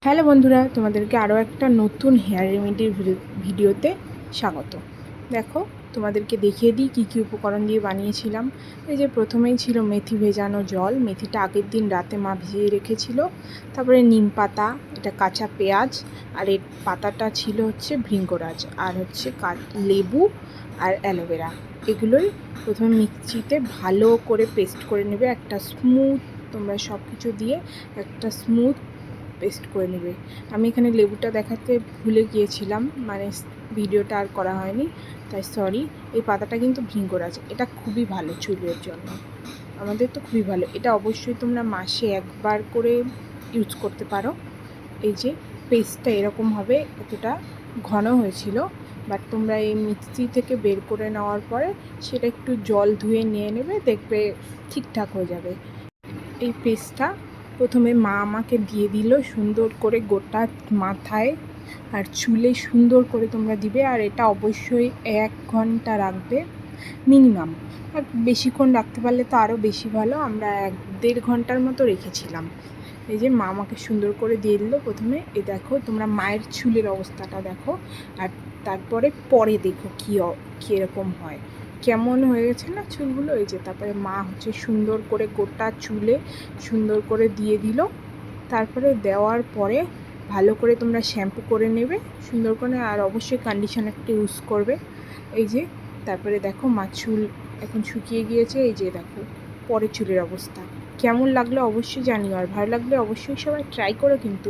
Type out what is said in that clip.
Hello বন্ধুরা, তোমাদেরকে আরও একটা নতুন হেয়ার রেমেডির ভিডিওতে স্বাগত। দেখো, তোমাদেরকে দেখিয়ে দিই কী কী উপকরণ দিয়ে বানিয়েছিলাম। এই যে প্রথমেই ছিল মেথি ভেজানো জল, মেথিটা আগের দিন রাতে মা ভিজিয়ে রেখেছিল। তারপরে নিম পাতা, এটা কাঁচা পেঁয়াজ, আর এর পাতাটা ছিল হচ্ছে ভৃঙ্গরাজ, আর হচ্ছে লেবু আর অ্যালোভেরা। এগুলোই প্রথমে মিক্সিতে ভালো করে পেস্ট করে নেবে, একটা স্মুথ, তোমরা সব কিছু দিয়ে একটা স্মুথ পেস্ট করে নেবে। আমি এখানে লেবুটা দেখাতে ভুলে গিয়েছিলাম, মানে ভিডিওটা আর করা হয়নি, তাই সরি। এই পাতাটা কিন্তু ভৃঙ্গরাজ, এটা খুবই ভালো চুলের জন্য, আমাদের তো খুবই ভালো। এটা অবশ্যই তোমরা মাসে একবার করে ইউজ করতে পারো। এই যে পেস্টটা এরকম হবে, এতটা ঘন হয়েছিল, বাট তোমরা এই মিক্সি থেকে বের করে নেওয়ার পরে সেটা একটু জল ধুয়ে নিয়ে নেবে, দেখবে ঠিকঠাক হয়ে যাবে। এই পেস্টটা প্রথমে মা আমাকে দিয়ে দিল সুন্দর করে গোটা মাথায় আর চুলে সুন্দর করে তোমরা দিবে। আর এটা অবশ্যই 1 ঘন্টা রাখবে মিনিমাম, আর বেশিক্ষণ রাখতে পারলে তো আরও বেশি ভালো। আমরা 1-1.5 ঘন্টার মতো রেখেছিলাম। এই যে মা আমাকে সুন্দর করে দিয়ে দিল প্রথমে। এই দেখো, তোমরা মায়ের চুলের অবস্থাটা দেখো, আর তারপরে দেখো কীরকম হয়, কেমন হয়ে গেছে না চুলগুলো। এই যে তারপরে মা হচ্ছে সুন্দর করে গোটা চুলে সুন্দর করে দিয়ে দিল। তারপরে দেওয়ার পরে ভালো করে তোমরা শ্যাম্পু করে নেবে সুন্দর করে, আর অবশ্যই কন্ডিশনারটা ইউজ করবে। এই যে তারপরে দেখো মা চুল এখন শুকিয়ে গিয়েছে। এই যে দেখো পরে চুলের অবস্থা কেমন লাগলো অবশ্যই জানিও, আর ভালো লাগলে অবশ্যই সবাই ট্রাই করো কিন্তু।